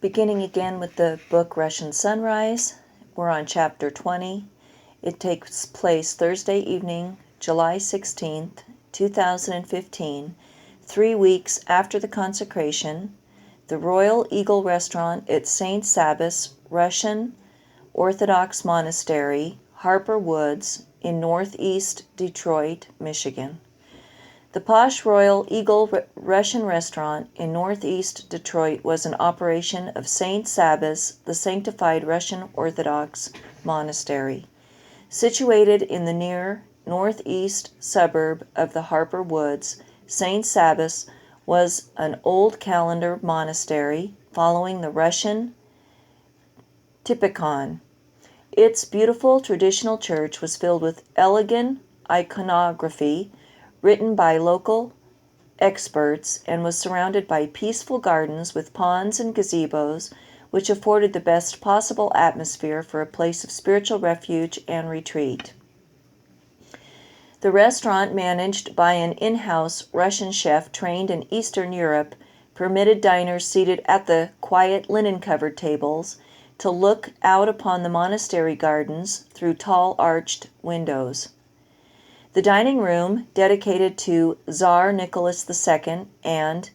Beginning again with the book Russian Sunrise, we're on chapter 20. It takes place Thursday evening, July 16th, 2015, 3 weeks after the consecration. The Royal Eagle Restaurant at St. Sabas Russian Orthodox Monastery, Harper Woods, in northeast Detroit, Michigan. The posh Royal Eagle Russian restaurant in northeast Detroit was an operation of St. Sabas, the Sanctified Russian Orthodox Monastery. Situated in the near northeast suburb of the Harper Woods, St. Sabas was an old calendar monastery following the Russian Typicon. Its beautiful traditional church was filled with elegant iconography written by local experts and was surrounded by peaceful gardens with ponds and gazebos, which afforded the best possible atmosphere for a place of spiritual refuge and retreat. The restaurant, managed by an in-house Russian chef trained in Eastern Europe, permitted diners seated at the quiet linen-covered tables to look out upon the monastery gardens through tall arched windows. The dining room, dedicated to Tsar Nicholas II and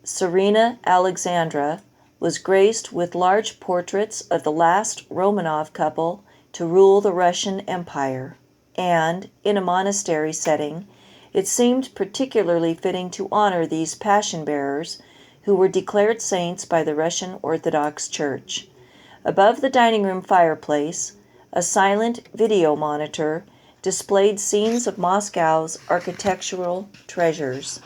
Tsarina Alexandra, was graced with large portraits of the last Romanov couple to rule the Russian Empire, and, in a monastery setting, it seemed particularly fitting to honor these passion-bearers who were declared saints by the Russian Orthodox Church. Above the dining room fireplace, a silent video monitor displayed scenes of Moscow's architectural treasures.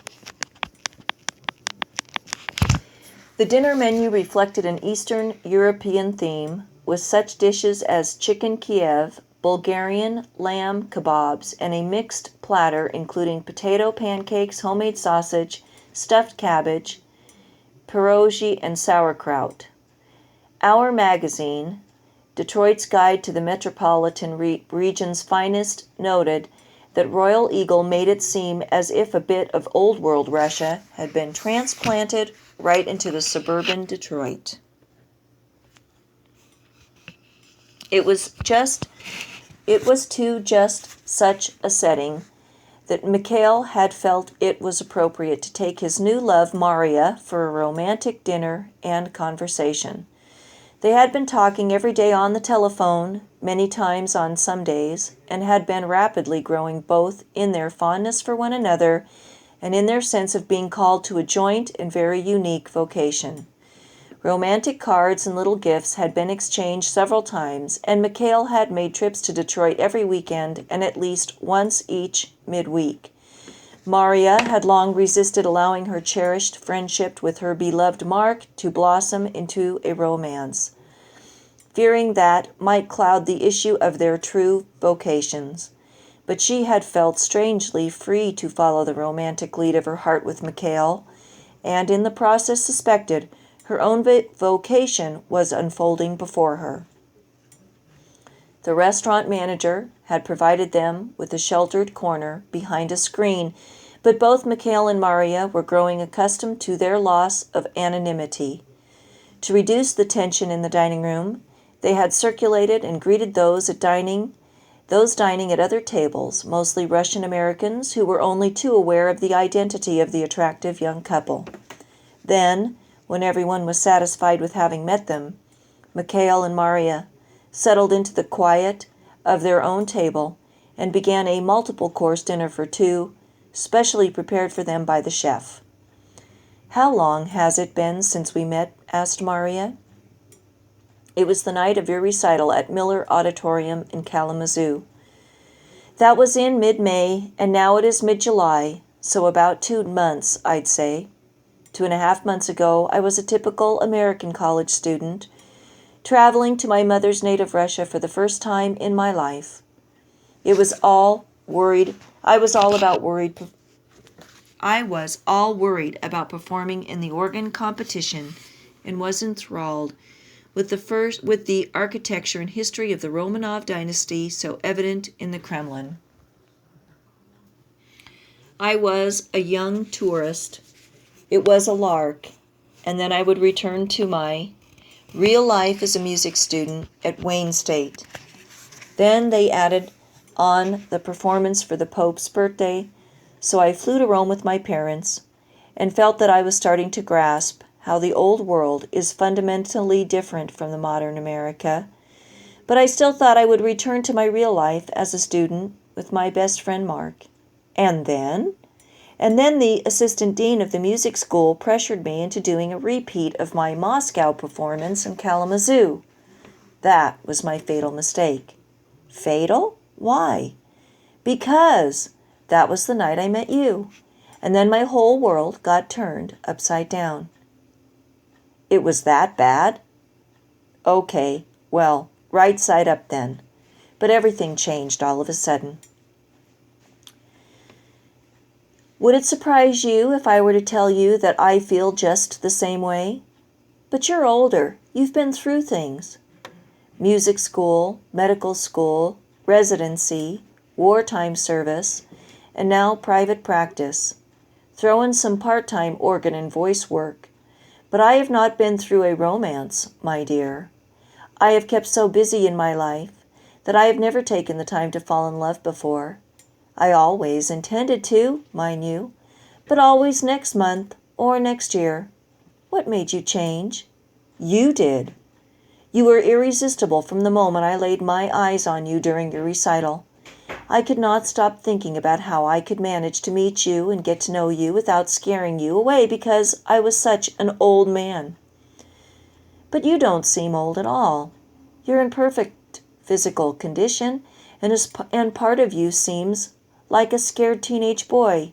The dinner menu reflected an Eastern European theme, with such dishes as chicken Kiev, Bulgarian lamb kebabs, and a mixed platter including potato pancakes, homemade sausage, stuffed cabbage, pierogi, and sauerkraut. Our magazine, Detroit's Guide to the Metropolitan Region's Finest, noted that Royal Eagle made it seem as if a bit of Old World Russia had been transplanted right into the suburban Detroit. It was to just such a setting that Mikhail had felt it was appropriate to take his new love Maria for a romantic dinner and conversation. They had been talking every day on the telephone, many times on some days, and had been rapidly growing both in their fondness for one another and in their sense of being called to a joint and very unique vocation. Romantic cards and little gifts had been exchanged several times, and Mikhail had made trips to Detroit every weekend and at least once each midweek. Maria had long resisted allowing her cherished friendship with her beloved Mark to blossom into a romance, fearing that might cloud the issue of their true vocations. But she had felt strangely free to follow the romantic lead of her heart with Mikhail, and in the process suspected her own vocation was unfolding before her. The restaurant manager had provided them with a sheltered corner behind a screen, but both Mikhail and Maria were growing accustomed to their loss of anonymity. To reduce the tension in the dining room, they had circulated and greeted those dining at other tables, mostly Russian Americans who were only too aware of the identity of the attractive young couple. Then, when everyone was satisfied with having met them, Mikhail and Maria settled into the quiet of their own table and began a multiple-course dinner for two, specially prepared for them by the chef. "How long has it been since we met?" asked Maria. "It was the night of your recital at Miller Auditorium in Kalamazoo." "That was in mid-May, and now it is mid-July, so about 2 months, I'd say. 2.5 months ago, I was a typical American college student, traveling to my mother's native Russia for the first time in my life. I was all worried about performing in the organ competition and was enthralled with the architecture and history of the Romanov dynasty so evident in the Kremlin. I was a young tourist. It was a lark, and then I would return to my real life as a music student at Wayne State. Then they added on the performance for the Pope's birthday, so I flew to Rome with my parents and felt that I was starting to grasp how the old world is fundamentally different from the modern America. But I still thought I would return to my real life as a student with my best friend Mark. And then? And then the assistant dean of the music school pressured me into doing a repeat of my Moscow performance in Kalamazoo. That was my fatal mistake. Fatal? Why? Because that was the night I met you, and then my whole world got turned upside down. It was that bad? Okay, well, right side up then. But everything changed all of a sudden. Would it surprise you if I were to tell you that I feel just the same way? But you're older. You've been through things. Music school, medical school, residency, wartime service, and now private practice. Throw in some part-time organ and voice work. But I have not been through a romance, my dear. I have kept so busy in my life that I have never taken the time to fall in love before. I always intended to, mind you, but always next month or next year. What made you change? You did. You were irresistible from the moment I laid my eyes on you during your recital. I could not stop thinking about how I could manage to meet you and get to know you without scaring you away because I was such an old man. But you don't seem old at all. You're in perfect physical condition, and part of you seems like a scared teenage boy.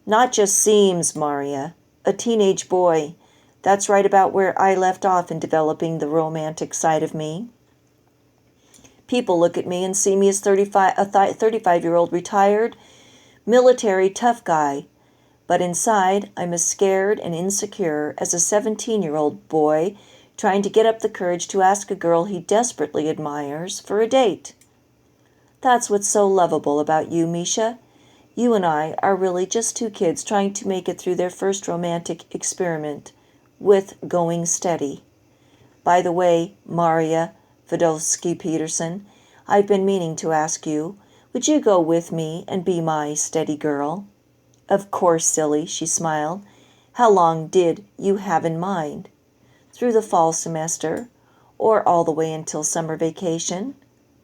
Not just seems, Maria. A teenage boy. That's right about where I left off in developing the romantic side of me. People look at me and see me as a 35-year-old retired, military tough guy. But inside, I'm as scared and insecure as a 17-year-old boy trying to get up the courage to ask a girl he desperately admires for a date. That's what's so lovable about you, Misha. You and I are really just two kids trying to make it through their first romantic experiment with going steady. By the way, Maria Fedosky-Peterson, I've been meaning to ask you, would you go with me and be my steady girl? Of course, silly, she smiled. How long did you have in mind? Through the fall semester, or all the way until summer vacation,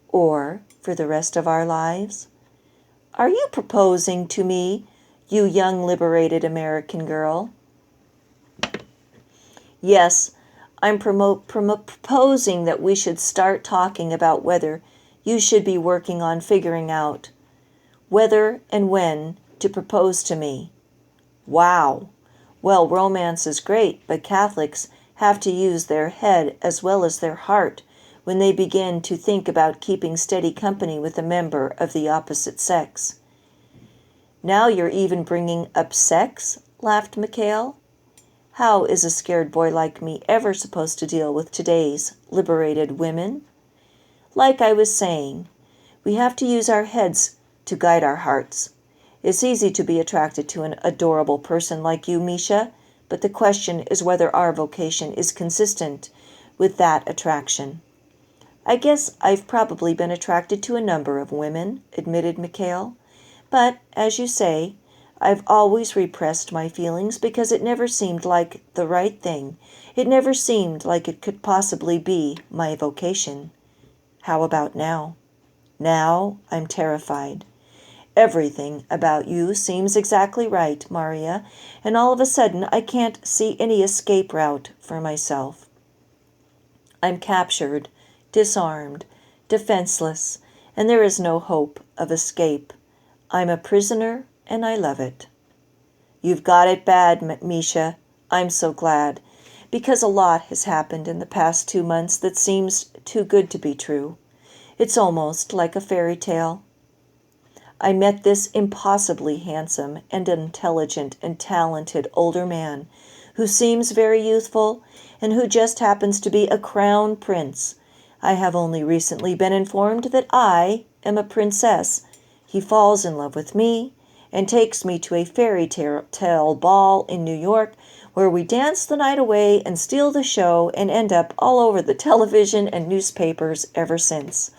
or for the rest of our lives? Are you proposing to me, you young liberated American girl? Yes, I'm proposing that we should start talking about whether you should be working on figuring out whether and when to propose to me. Wow. Well, romance is great, but Catholics have to use their head as well as their heart when they begin to think about keeping steady company with a member of the opposite sex. Now you're even bringing up sex, laughed Mikhail. How is a scared boy like me ever supposed to deal with today's liberated women? Like I was saying, we have to use our heads to guide our hearts. It's easy to be attracted to an adorable person like you, Misha, but the question is whether our vocation is consistent with that attraction. I guess I've probably been attracted to a number of women, admitted Mikhail, but, as you say, I've always repressed my feelings because it never seemed like the right thing. It never seemed like it could possibly be my vocation. How about now? Now I'm terrified. Everything about you seems exactly right, Maria, and all of a sudden I can't see any escape route for myself. I'm captured, disarmed, defenseless, and there is no hope of escape. I'm a prisoner, and I love it. You've got it bad, Misha. I'm so glad, because a lot has happened in the past 2 months that seems too good to be true. It's almost like a fairy tale. I met this impossibly handsome and intelligent and talented older man who seems very youthful and who just happens to be a crown prince. I have only recently been informed that I am a princess. He falls in love with me and takes me to a fairy tale ball in New York where we dance the night away and steal the show and end up all over the television and newspapers ever since.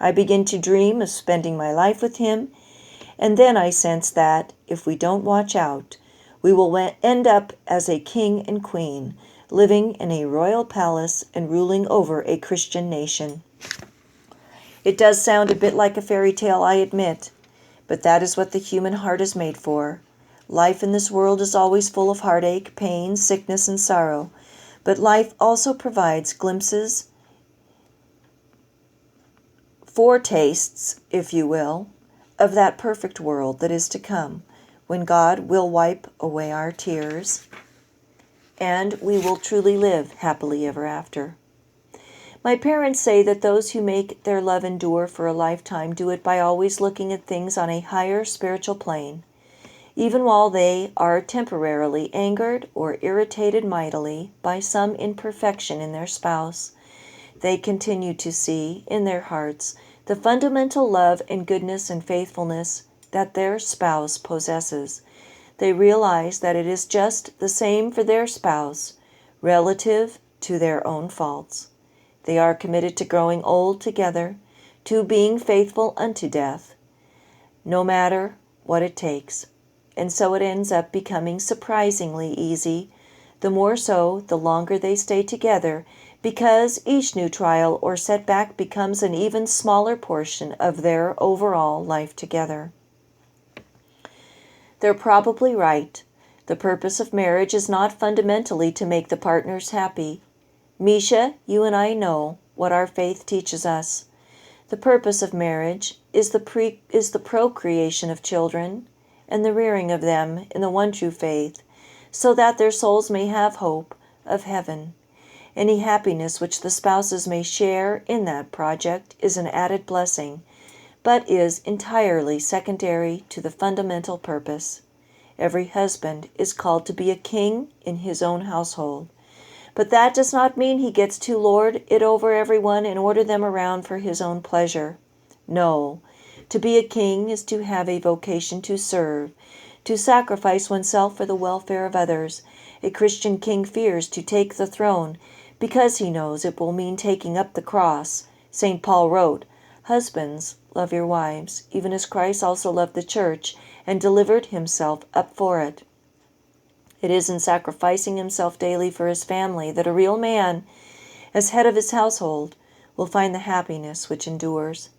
I begin to dream of spending my life with him, and then I sense that, if we don't watch out, we will end up as a king and queen, living in a royal palace and ruling over a Christian nation. It does sound a bit like a fairy tale, I admit, but that is what the human heart is made for. Life in this world is always full of heartache, pain, sickness, and sorrow, but life also provides glimpses, foretastes, if you will, of that perfect world that is to come, when God will wipe away our tears, and we will truly live happily ever after. My parents say that those who make their love endure for a lifetime do it by always looking at things on a higher spiritual plane. Even while they are temporarily angered or irritated mightily by some imperfection in their spouse, they continue to see in their hearts the fundamental love and goodness and faithfulness that their spouse possesses. They realize that it is just the same for their spouse, relative to their own faults. They are committed to growing old together, to being faithful unto death, no matter what it takes. And so it ends up becoming surprisingly easy, the more so the longer they stay together, because each new trial or setback becomes an even smaller portion of their overall life together. They're probably right. The purpose of marriage is not fundamentally to make the partners happy. Misha, you and I know what our faith teaches us. The purpose of marriage is the procreation of children and the rearing of them in the one true faith, so that their souls may have hope of heaven. Any happiness which the spouses may share in that project is an added blessing, but is entirely secondary to the fundamental purpose. Every husband is called to be a king in his own household. But that does not mean he gets to lord it over everyone and order them around for his own pleasure. No, to be a king is to have a vocation to serve, to sacrifice oneself for the welfare of others. A Christian king fears to take the throne because he knows it will mean taking up the cross. St. Paul wrote, "Husbands, love your wives, even as Christ also loved the church and delivered himself up for it." It is in sacrificing himself daily for his family that a real man, as head of his household, will find the happiness which endures.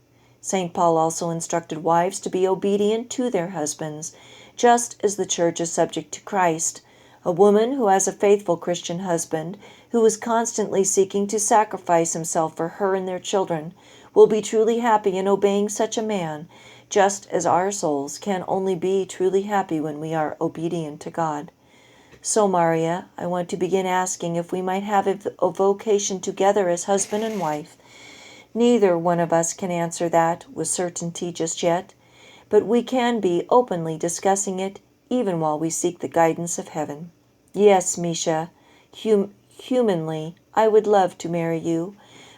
St. Paul also instructed wives to be obedient to their husbands, just as the church is subject to Christ. A woman who has a faithful Christian husband, who is constantly seeking to sacrifice himself for her and their children, will be truly happy in obeying such a man, just as our souls can only be truly happy when we are obedient to God. So, Maria, I want to begin asking if we might have a vocation together as husband and wife. Neither one of us can answer that with certainty just yet, but we can be openly discussing it even while we seek the guidance of heaven. Yes, Misha, humanly, I would love to marry you,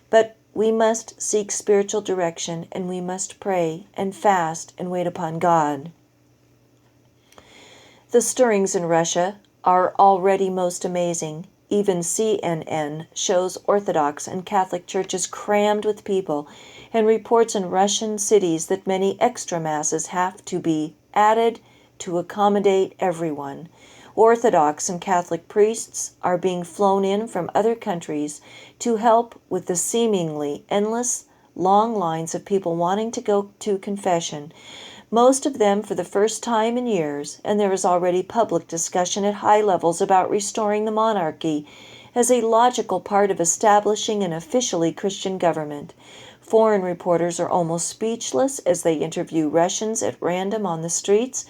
but we must seek spiritual direction, and we must pray and fast and wait upon God. The stirrings in Russia are already most amazing. Even CNN shows Orthodox and Catholic churches crammed with people, and reports in Russian cities that many extra masses have to be added to accommodate everyone. Orthodox and Catholic priests are being flown in from other countries to help with the seemingly endless, long lines of people wanting to go to confession, most of them for the first time in years, and there is already public discussion at high levels about restoring the monarchy as a logical part of establishing an officially Christian government. Foreign reporters are almost speechless as they interview Russians at random on the streets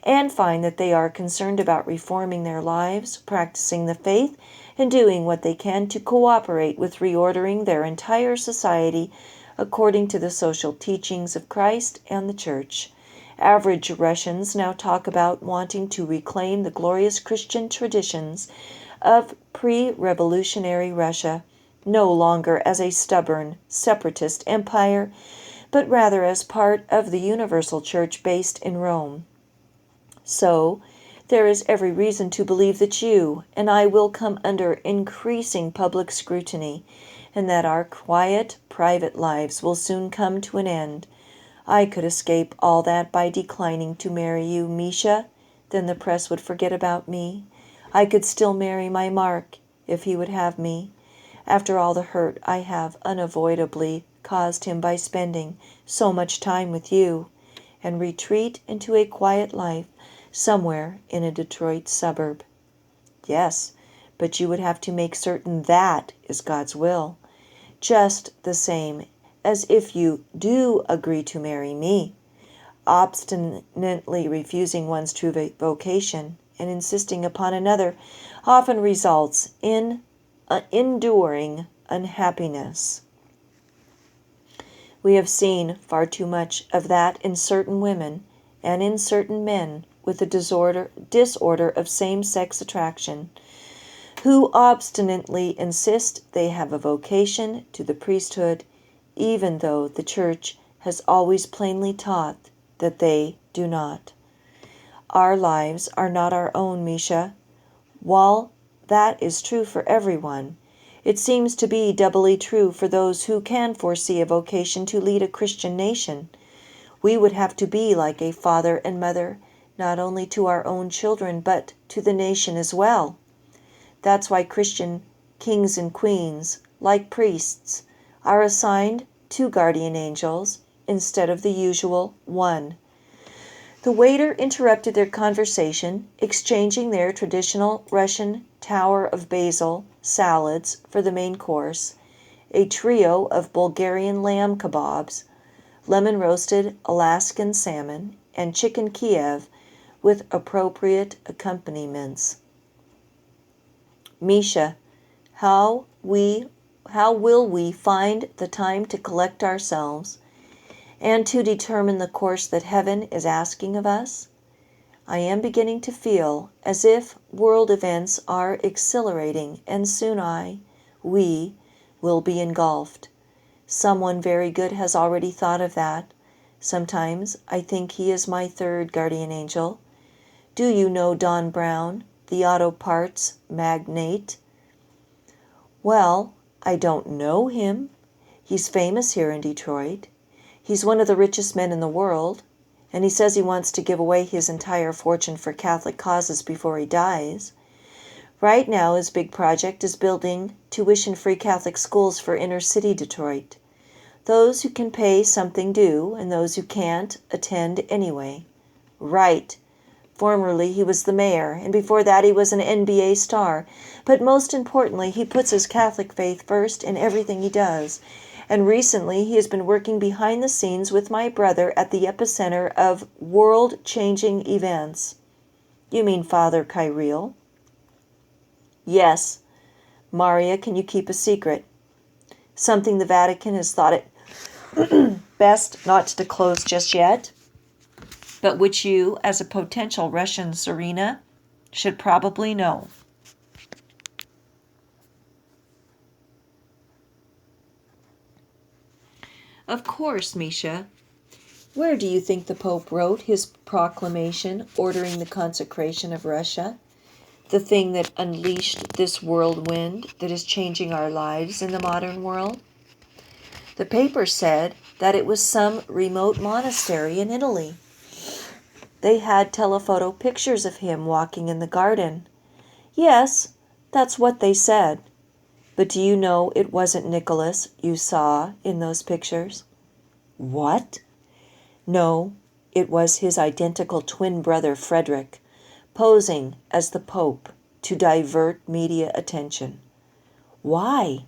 and find that they are concerned about reforming their lives, practicing the faith, and doing what they can to cooperate with reordering their entire society according to the social teachings of Christ and the Church. Average Russians now talk about wanting to reclaim the glorious Christian traditions of pre-revolutionary Russia, no longer as a stubborn, separatist empire, but rather as part of the universal church based in Rome. So, There is every reason to believe that you and I will come under increasing public scrutiny, and that our quiet, private lives will soon come to an end. I could escape all that by declining to marry you, Misha. Then the press would forget about me. I could still marry my Mark, if he would have me, after all the hurt I have unavoidably caused him by spending so much time with you, and retreat into a quiet life somewhere in a Detroit suburb. Yes, but you would have to make certain that is God's will, just the same as if you do agree to marry me. Obstinately refusing one's true vocation and insisting upon another often results in enduring unhappiness. We have seen far too much of that in certain women and in certain men with the disorder of same-sex attraction, who obstinately insist they have a vocation to the priesthood, even though the Church has always plainly taught that they do not. Our lives are not our own, Misha. While that is true for everyone, it seems to be doubly true for those who can foresee a vocation to lead a Christian nation. We would have to be like a father and mother, not only to our own children, but to the nation as well. That's why Christian kings and queens, like priests, are assigned 2 guardian angels instead of the usual 1. The waiter interrupted their conversation, exchanging their traditional Russian Tower of Basil salads for the main course, a trio of Bulgarian lamb kebabs, lemon-roasted Alaskan salmon, and chicken Kiev with appropriate accompaniments. Misha, how will we find the time to collect ourselves and to determine the course that heaven is asking of us? I am beginning to feel as if world events are accelerating, and soon we, will be engulfed. Someone very good has already thought of that. Sometimes I think he is my 3rd guardian angel. Do you know Don Brown, the auto parts magnate? Well, I don't know him. He's famous here in Detroit. He's one of the richest men in the world, and he says he wants to give away his entire fortune for Catholic causes before he dies. Right now, his big project is building tuition-free Catholic schools for inner-city Detroit. Those who can pay something do, and those who can't attend anyway. Right. Formerly, he was the mayor, and before that he was an NBA star. But most importantly, he puts his Catholic faith first in everything he does. And recently, he has been working behind the scenes with my brother at the epicenter of world-changing events. You mean Father Kyril? Yes. Maria, can you keep a secret? Something the Vatican has thought it best not to disclose just yet, but which you, as a potential Russian Tsarina, should probably know. Of course, Misha. Where do you think the Pope wrote his proclamation ordering the consecration of Russia? The thing that unleashed this whirlwind that is changing our lives in the modern world? The paper said that it was some remote monastery in Italy. They had telephoto pictures of him walking in the garden. Yes, that's what they said. But do you know it wasn't Nicholas you saw in those pictures? What? No, it was his identical twin brother Frederick, posing as the Pope to divert media attention. Why?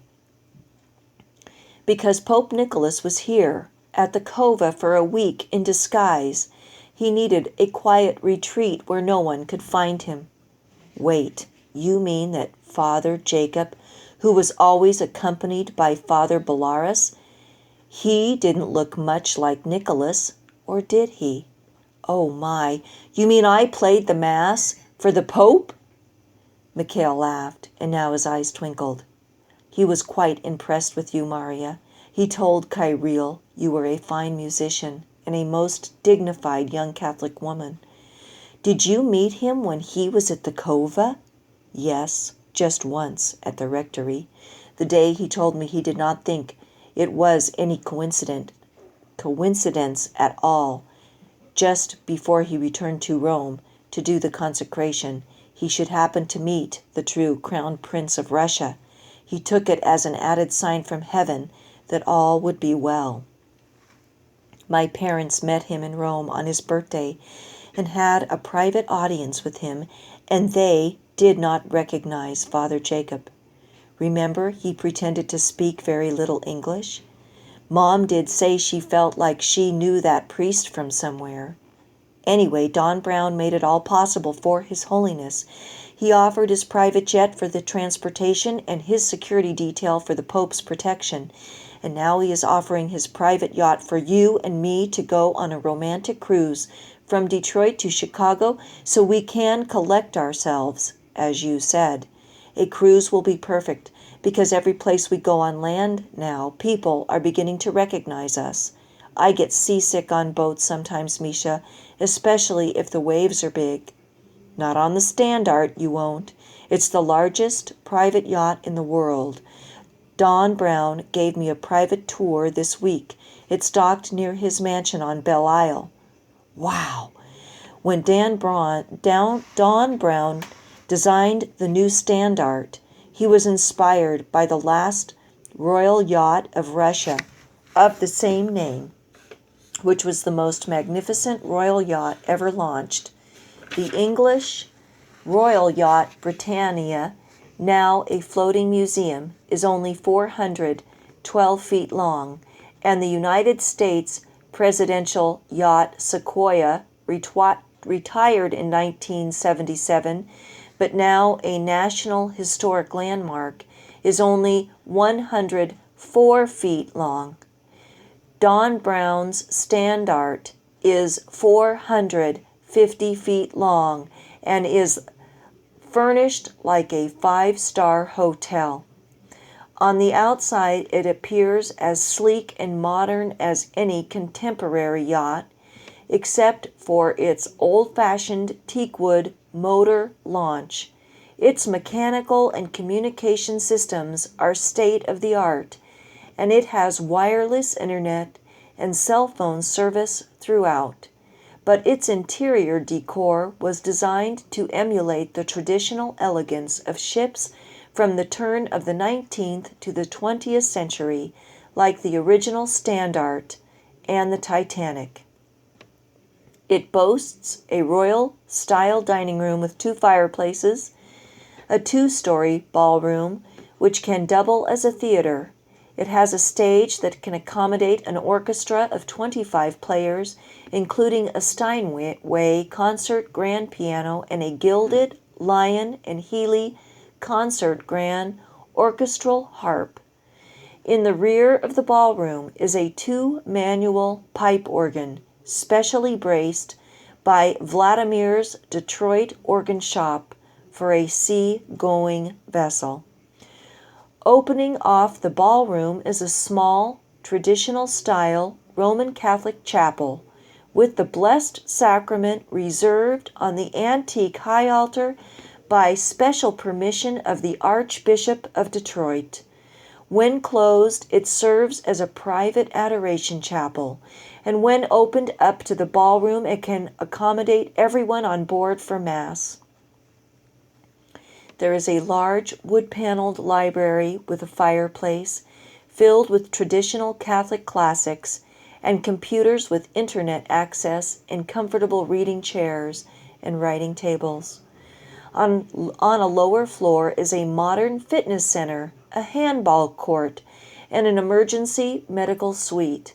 Because Pope Nicholas was here at the Cova for a week in disguise. He needed a quiet retreat where no one could find him. Wait, you mean that Father Jacob, who was always accompanied by Father Belarus, he didn't look much like Nicholas, or did he? Oh my, you mean I played the Mass for the Pope? Mikhail laughed, and now his eyes twinkled. He was quite impressed with you, Maria. He told Kyril you were a fine musician and a most dignified young Catholic woman. Did you meet him when he was at the Cova? Yes, just once at the rectory, the day he told me he did not think it was any coincidence at all. Just before he returned to Rome to do the consecration, he should happen to meet the true Crown Prince of Russia. He took it as an added sign from heaven that all would be well. My parents met him in Rome on his birthday and had a private audience with him, and they did not recognize Father Jacob. Remember, he pretended to speak very little English? Mom did say she felt like she knew that priest from somewhere. Anyway, Don Brown made it all possible for His Holiness. He offered his private jet for the transportation and his security detail for the Pope's protection. And now he is offering his private yacht for you and me to go on a romantic cruise from Detroit to Chicago so we can collect ourselves, as you said. A cruise will be perfect because every place we go on land now, people are beginning to recognize us. I get seasick on boats sometimes, Misha, especially if the waves are big. Not on the Standard, you won't. It's the largest private yacht in the world. Don Brown gave me a private tour this week. It's docked near his mansion on Belle Isle. Wow! When Don Brown designed the new Standard, he was inspired by the last royal yacht of Russia of the same name, which was the most magnificent royal yacht ever launched. The English Royal Yacht Britannia, now a floating museum, is only 412 feet long, and the United States presidential yacht Sequoia, retired in 1977, but now a National Historic Landmark, is only 104 feet long. Don Brown's Standard is 450 feet long and is furnished like a five-star hotel. On the outside, it appears as sleek and modern as any contemporary yacht, except for its old-fashioned teakwood motor launch. Its mechanical and communication systems are state-of-the-art, and it has wireless internet and cell phone service throughout. But its interior decor was designed to emulate the traditional elegance of ships from the turn of the 19th to the 20th century, like the original Standard and the Titanic. It boasts a royal-style dining room with 2 fireplaces, a 2-story ballroom, which can double as a theater. It has a stage that can accommodate an orchestra of 25 players, including a Steinway concert grand piano and a gilded Lion and Healy concert grand orchestral harp. In the rear of the ballroom is a 2-manual pipe organ, specially braced by Vladimir's Detroit organ shop for a sea-going vessel. Opening off the ballroom is a small, traditional-style Roman Catholic chapel with the Blessed Sacrament reserved on the antique high altar by special permission of the Archbishop of Detroit. When closed, it serves as a private adoration chapel, and when opened up to the ballroom, it can accommodate everyone on board for Mass. There is a large wood-paneled library with a fireplace filled with traditional Catholic classics and computers with internet access and comfortable reading chairs and writing tables. On a lower floor is a modern fitness center, a handball court, and an emergency medical suite.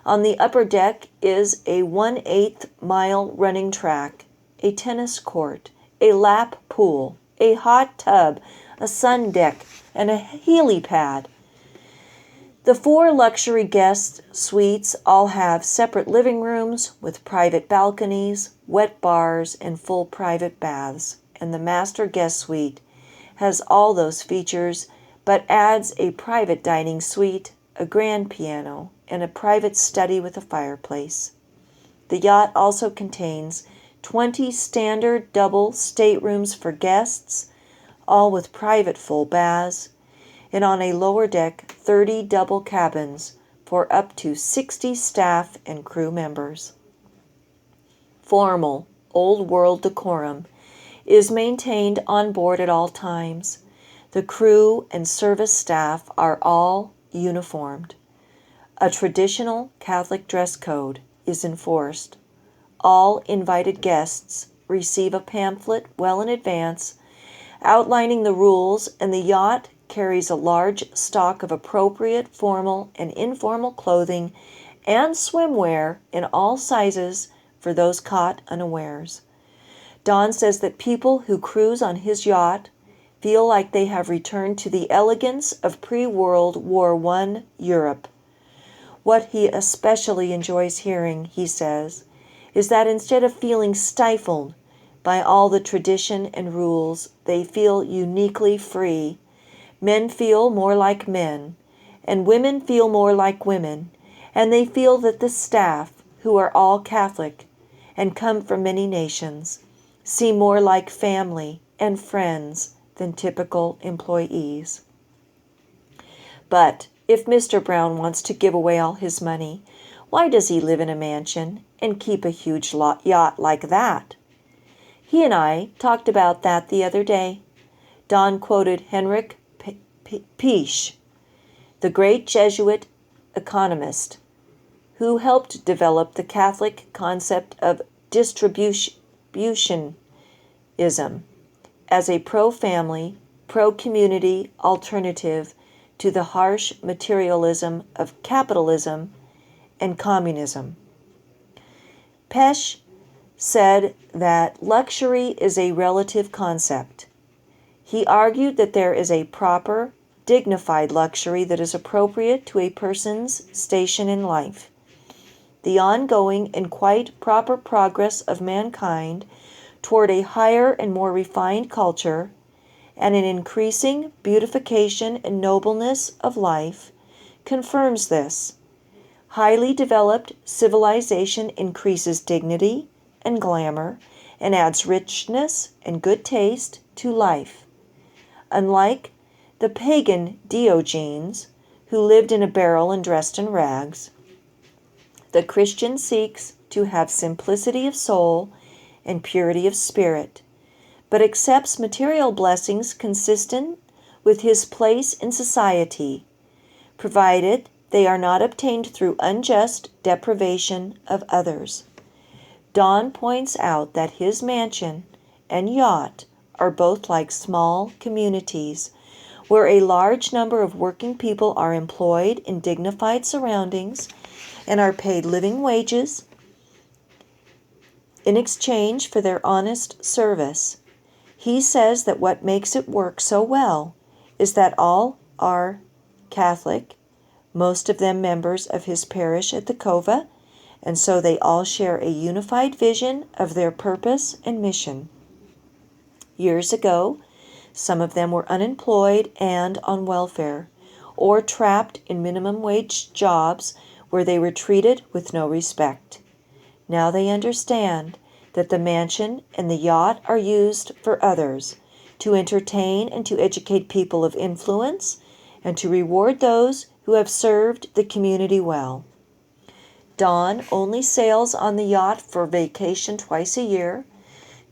On the upper deck is a 1/8-mile running track, a tennis court, a lap pool, a hot tub, a sun deck, and a helipad. The 4 luxury guest suites all have separate living rooms with private balconies, wet bars, and full private baths. And the master guest suite has all those features, but adds a private dining suite, a grand piano, and a private study with a fireplace. The yacht also contains 20 standard double staterooms for guests, all with private full baths, and on a lower deck 30 double cabins for up to 60 staff and crew members. Formal, old-world decorum is maintained on board at all times. The crew and service staff are all uniformed. A traditional Catholic dress code is enforced. All invited guests receive a pamphlet well in advance outlining the rules, and the yacht carries a large stock of appropriate formal and informal clothing and swimwear in all sizes for those caught unawares. Don says that people who cruise on his yacht feel like they have returned to the elegance of pre-World War I Europe. What he especially enjoys hearing, he says, is that instead of feeling stifled by all the tradition and rules, they feel uniquely free. Men feel more like men, and women feel more like women, and they feel that the staff, who are all Catholic and come from many nations, seem more like family and friends than typical employees. But if Mr. Brown wants to give away all his money, why does he live in a mansion and keep a huge yacht like that? He and I talked about that the other day. Don quoted Henrik Piëch, the great Jesuit economist, who helped develop the Catholic concept of distributionism as a pro-family, pro-community alternative to the harsh materialism of capitalism and communism. Piëch said that luxury is a relative concept. He argued that there is a proper, dignified luxury that is appropriate to a person's station in life. The ongoing and quite proper progress of mankind toward a higher and more refined culture and an increasing beautification and nobleness of life confirms this. Highly developed civilization increases dignity and glamour and adds richness and good taste to life. Unlike the pagan Diogenes, who lived in a barrel and dressed in rags, the Christian seeks to have simplicity of soul and purity of spirit, but accepts material blessings consistent with his place in society, provided they are not obtained through unjust deprivation of others. Don points out that his mansion and yacht are both like small communities where a large number of working people are employed in dignified surroundings and are paid living wages in exchange for their honest service. He says that what makes it work so well is that all are Catholic, most of them members of his parish at the Cova, and so they all share a unified vision of their purpose and mission. Years ago, some of them were unemployed and on welfare, or trapped in minimum wage jobs where they were treated with no respect. Now they understand that the mansion and the yacht are used for others, to entertain and to educate people of influence, and to reward those who have served the community well. Don only sails on the yacht for vacation twice a year,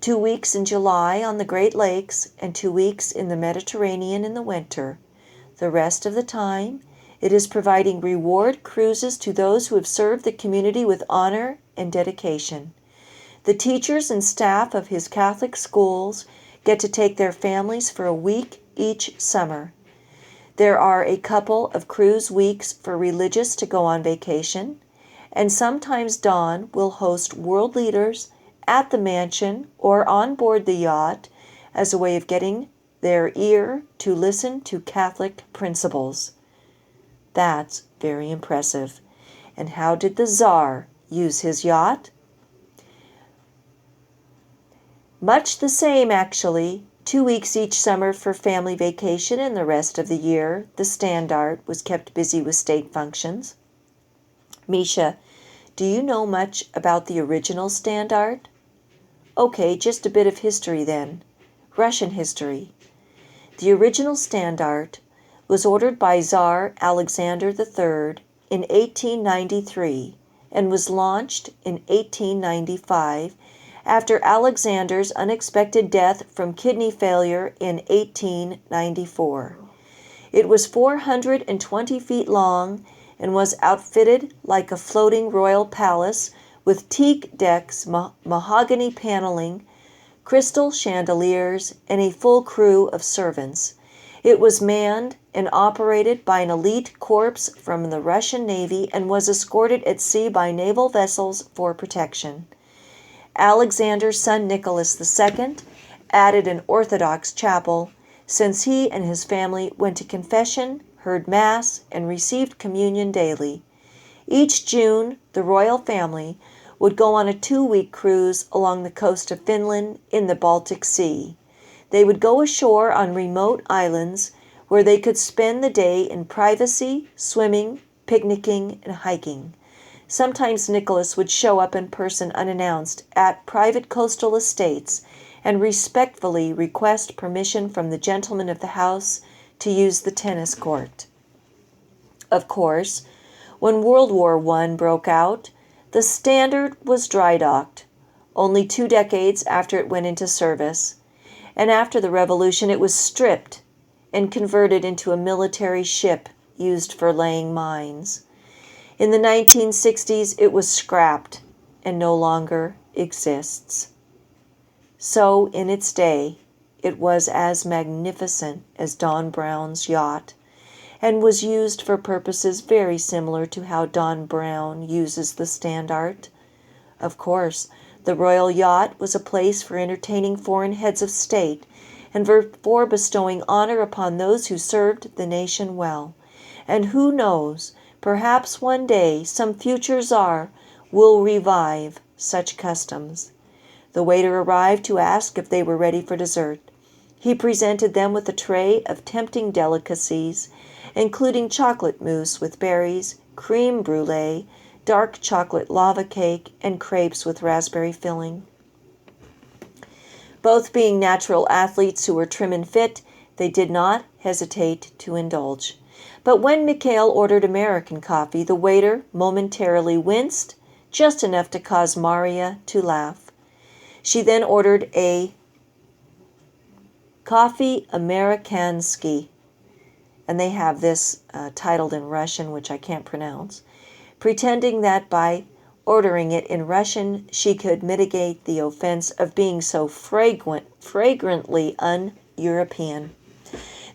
2 weeks in July on the Great Lakes and 2 weeks in the Mediterranean in the winter. The rest of the time, it is providing reward cruises to those who have served the community with honor and dedication. The teachers and staff of his Catholic schools get to take their families for a week each summer. There are a couple of cruise weeks for religious to go on vacation, and sometimes Don will host world leaders at the mansion or on board the yacht as a way of getting their ear to listen to Catholic principles. That's very impressive. And how did the Tsar use his yacht? Much the same, actually. 2 weeks each summer for family vacation, and the rest of the year the Standard was kept busy with state functions. Misha, do you know much about the original Standard? Okay, just a bit of history then. Russian history. The original standard was ordered by Tsar Alexander III in 1893 and was launched in 1895 after Alexander's unexpected death from kidney failure in 1894. It was 420 feet long and was outfitted like a floating royal palace with teak decks, mahogany paneling, crystal chandeliers, and a full crew of servants. It was manned and operated by an elite corps from the Russian Navy and was escorted at sea by naval vessels for protection. Alexander's son Nicholas II added an Orthodox chapel, since he and his family went to confession, heard Mass, and received communion daily. Each June, the royal family would go on a 2-week cruise along the coast of Finland in the Baltic Sea. They would go ashore on remote islands where they could spend the day in privacy, swimming, picnicking, and hiking. Sometimes Nicholas would show up in person unannounced at private coastal estates and respectfully request permission from the gentlemen of the house to use the tennis court. Of course, when World War I broke out, the Standard was dry docked, only 2 decades after it went into service, and after the Revolution it was stripped and converted into a military ship used for laying mines. In the 1960s it was scrapped and no longer exists. So, in its day, it was as magnificent as Don Brown's yacht, and was used for purposes very similar to how Don Brown uses the Standard. Of course, the royal yacht was a place for entertaining foreign heads of state, and for bestowing honor upon those who served the nation well. And who knows, perhaps one day some future czar will revive such customs. The waiter arrived to ask if they were ready for dessert. He presented them with a tray of tempting delicacies, including chocolate mousse with berries, creme brulee, dark chocolate lava cake, and crepes with raspberry filling. Both being natural athletes who were trim and fit, they did not hesitate to indulge. But when Mikhail ordered American coffee, the waiter momentarily winced, just enough to cause Maria to laugh. She then ordered a coffee Amerikansky, and they have this titled in Russian, which I can't pronounce, pretending that by ordering it in Russian she could mitigate the offense of being so fragrantly un-European.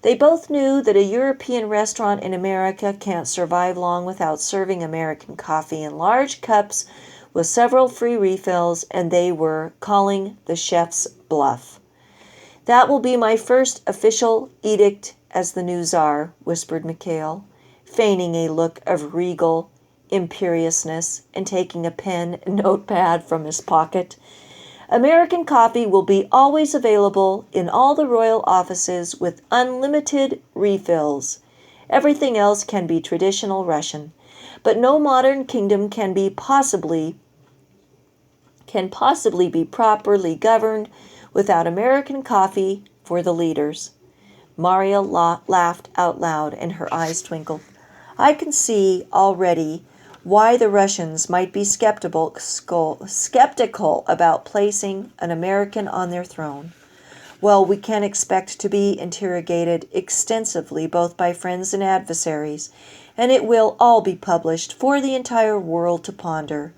They both knew that a European restaurant in America can't survive long without serving American coffee in large cups with several free refills, and they were calling the chef's bluff. "That will be my first official edict as the new czar," whispered Mikhail, feigning a look of regal imperiousness and taking a pen and notepad from his pocket. "American coffee will be always available in all the royal offices with unlimited refills. Everything else can be traditional Russian, but no modern kingdom can possibly be properly governed without American coffee for the leaders." Maria laughed out loud, and her eyes twinkled. "I can see already why the Russians might be skeptical about placing an American on their throne. Well, we can expect to be interrogated extensively both by friends and adversaries, and it will all be published for the entire world to ponder.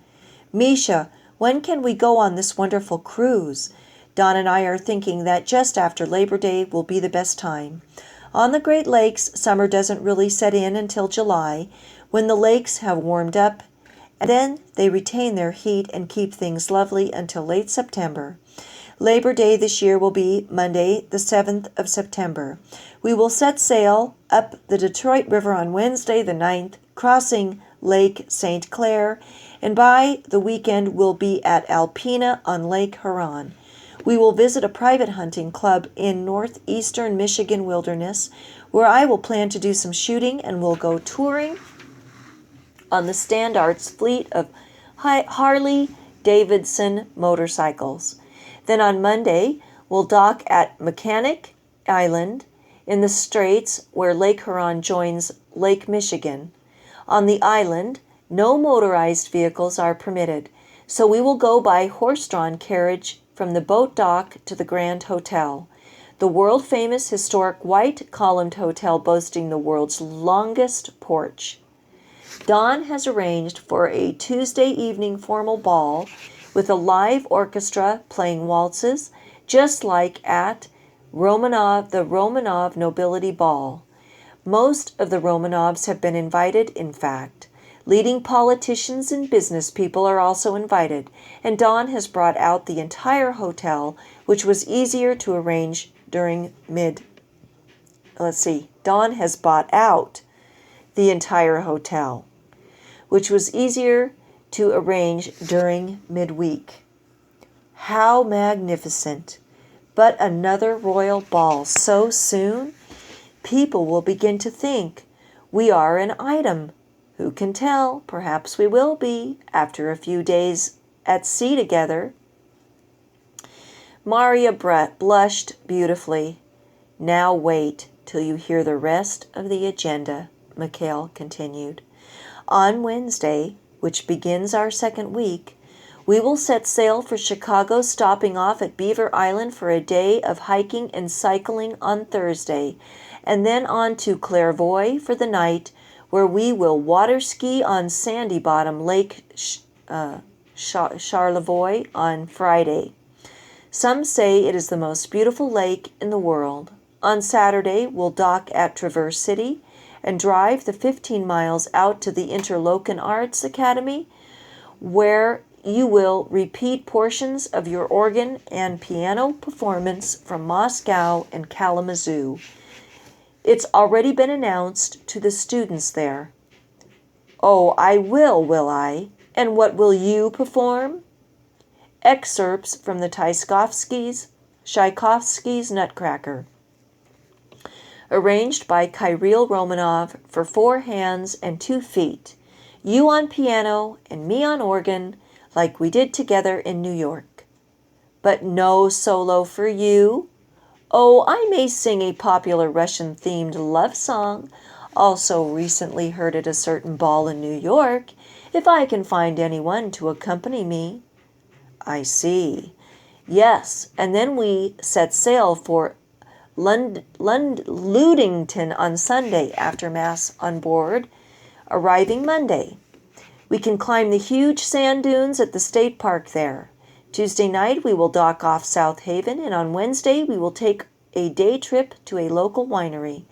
Misha, when can we go on this wonderful cruise? Don and I are thinking that just after Labor Day will be the best time. On the Great Lakes, summer doesn't really set in until July, when the lakes have warmed up, and then they retain their heat and keep things lovely until late September. Labor Day this year will be Monday, the 7th of September. We will set sail up the Detroit River on Wednesday, the 9th, crossing Lake St. Clair, and by the weekend we'll be at Alpena on Lake Huron. We will visit a private hunting club in northeastern Michigan wilderness, where I will plan to do some shooting, and we'll go touring on the Standard's fleet of Harley-Davidson motorcycles. Then on Monday, we'll dock at Mechanic Island in the Straits where Lake Huron joins Lake Michigan. On the island, no motorized vehicles are permitted, so we will go by horse-drawn carriage from the boat dock to the Grand Hotel, the world-famous historic white-columned hotel boasting the world's longest porch. Don has arranged for a Tuesday evening formal ball with a live orchestra playing waltzes, just like at the Romanov Nobility Ball. Most of the Romanovs have been invited, in fact. Leading politicians and business people are also invited, and Don has brought out the entire hotel, which was easier to arrange during Don has bought out the entire hotel, which was easier to arrange during midweek. How magnificent! But another royal ball so soon? People will begin to think we are an item. Who can tell? Perhaps we will be after a few days at sea together. Maria blushed beautifully. Now wait till you hear the rest of the agenda, Mikhail continued. On Wednesday, which begins our second week, we will set sail for Chicago, stopping off at Beaver Island for a day of hiking and cycling on Thursday, and then on to Clairvoy for the night, where we will water ski on Sandy Bottom Lake Charlevoix on Friday. Some say it is the most beautiful lake in the world. On Saturday, we'll dock at Traverse City and drive the 15 miles out to the Interlochen Arts Academy, where you will repeat portions of your organ and piano performance from Moscow and Kalamazoo. It's already been announced to the students there. Oh, I will I? And what will you perform? Excerpts from the Tchaikovsky's Nutcracker, arranged by Kirill Romanov for 4 hands and 2 feet. You on piano and me on organ, like we did together in New York. But no solo for you. Oh, I may sing a popular Russian-themed love song, also recently heard at a certain ball in New York, if I can find anyone to accompany me. I see. Yes, and then we set sail for Ludington on Sunday after Mass on board, arriving Monday. We can climb the huge sand dunes at the state park there. Tuesday night we will dock off South Haven, and on Wednesday we will take a day trip to a local winery.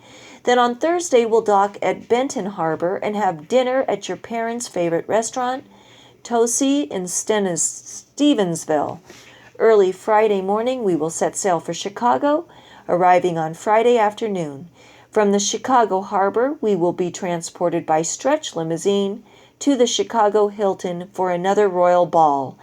Then on Thursday we'll dock at Benton Harbor and have dinner at your parents' favorite restaurant, Tosi in Stevensville. Early Friday morning we will set sail for Chicago, arriving on Friday afternoon. From the Chicago harbor we will be transported by stretch limousine to the Chicago Hilton for another royal ball,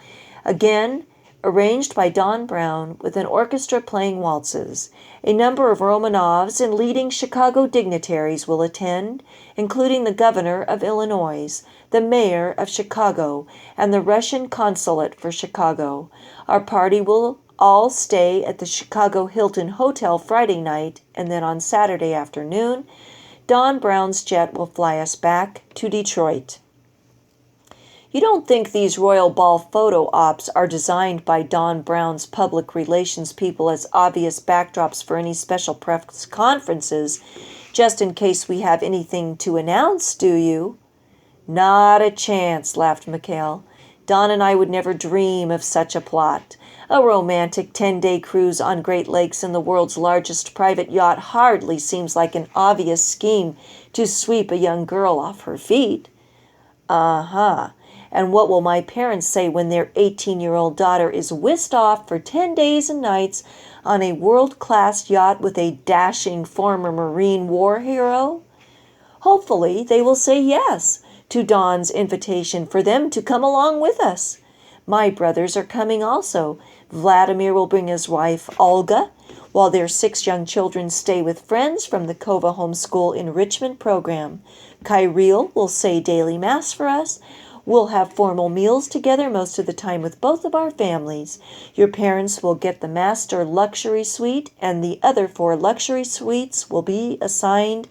again arranged by Don Brown with an orchestra playing waltzes. A number of Romanovs and leading Chicago dignitaries will attend, including the governor of Illinois, the mayor of Chicago, and the Russian consulate for Chicago. Our party will all stay at the Chicago Hilton Hotel Friday night, and then on Saturday afternoon, Don Brown's jet will fly us back to Detroit. You don't think these Royal Ball photo ops are designed by Don Brown's public relations people as obvious backdrops for any special press conferences, just in case we have anything to announce, do you? Not a chance, laughed Mikhail. Don and I would never dream of such a plot. A romantic 10-day cruise on Great Lakes in the world's largest private yacht hardly seems like an obvious scheme to sweep a young girl off her feet. Uh-huh. And what will my parents say when their 18-year-old daughter is whisked off for 10 days and nights on a world-class yacht with a dashing former Marine war hero? Hopefully they will say yes to Don's invitation for them to come along with us. My brothers are coming also. Vladimir will bring his wife, Olga, while their 6 young children stay with friends from the Kova Homeschool Enrichment Program. Kirill will say daily mass for us, We'll have formal meals together most of the time with both of our families. Your parents will get the master luxury suite, and the other 4 luxury suites will be assigned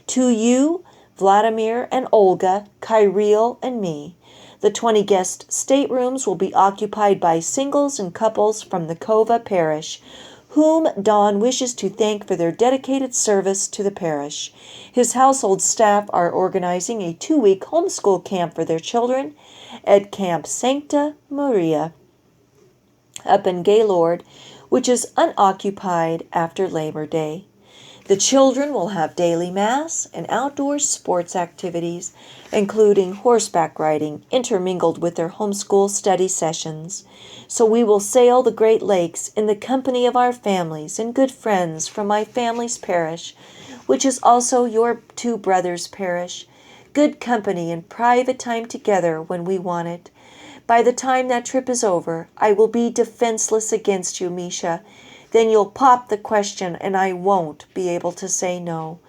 to you, Vladimir and Olga, Kirill and me. The 20 guest staterooms will be occupied by singles and couples from the Kova parish, whom Don wishes to thank for their dedicated service to the parish. His household staff are organizing a 2-week homeschool camp for their children at Camp Sancta Maria up in Gaylord, which is unoccupied after Labor Day. The children will have daily mass and outdoor sports activities, including horseback riding, intermingled with their homeschool study sessions. So we will sail the Great Lakes in the company of our families and good friends from my family's parish, which is also your 2 brothers' parish. Good company and private time together when we want it. By the time that trip is over, I will be defenseless against you, Misha. Then you'll pop the question and I won't be able to say no.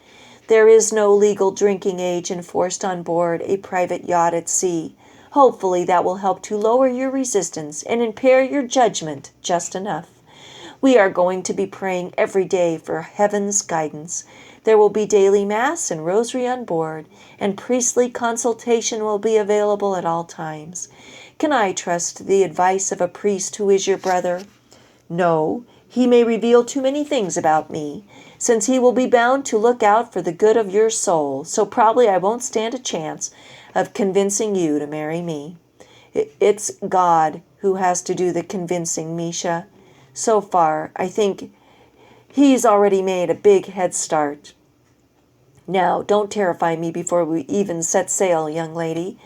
There is no legal drinking age enforced on board a private yacht at sea. Hopefully that will help to lower your resistance and impair your judgment just enough. We are going to be praying every day for heaven's guidance. There will be daily mass and rosary on board, and priestly consultation will be available at all times. Can I trust the advice of a priest who is your brother? No, he may reveal too many things about me, since he will be bound to look out for the good of your soul, so probably I won't stand a chance of convincing you to marry me. It's God who has to do the convincing, Misha. So far, I think he's already made a big head start. Now, don't terrify me before we even set sail, young lady.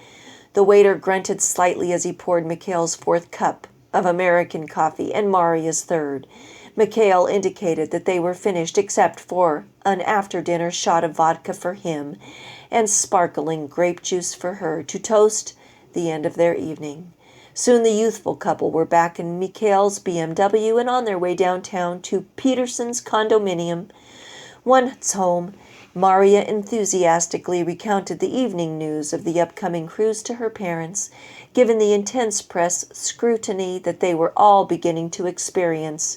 The waiter grunted slightly as he poured Mikhail's 4th cup of American coffee and Maria's 3rd. Mikhail indicated that they were finished except for an after-dinner shot of vodka for him and sparkling grape juice for her to toast the end of their evening. Soon the youthful couple were back in Mikhail's BMW and on their way downtown to Peterson's condominium. Once home, Maria enthusiastically recounted the evening news of the upcoming cruise to her parents, given the intense press scrutiny that they were all beginning to experience.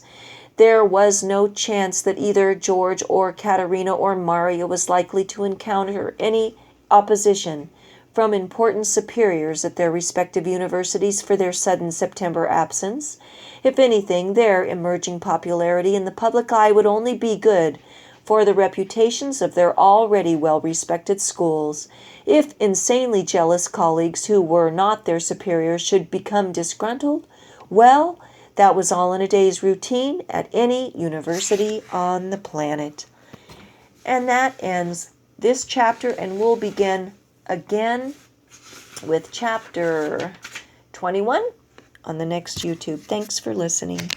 There was no chance that either George or Katerina or Maria was likely to encounter any opposition from important superiors at their respective universities for their sudden September absence. If anything, their emerging popularity in the public eye would only be good for the reputations of their already well-respected schools. If insanely jealous colleagues who were not their superiors should become disgruntled, well, that was all in a day's routine at any university on the planet. And that ends this chapter, and we'll begin again with chapter 21 on the next YouTube. Thanks for listening.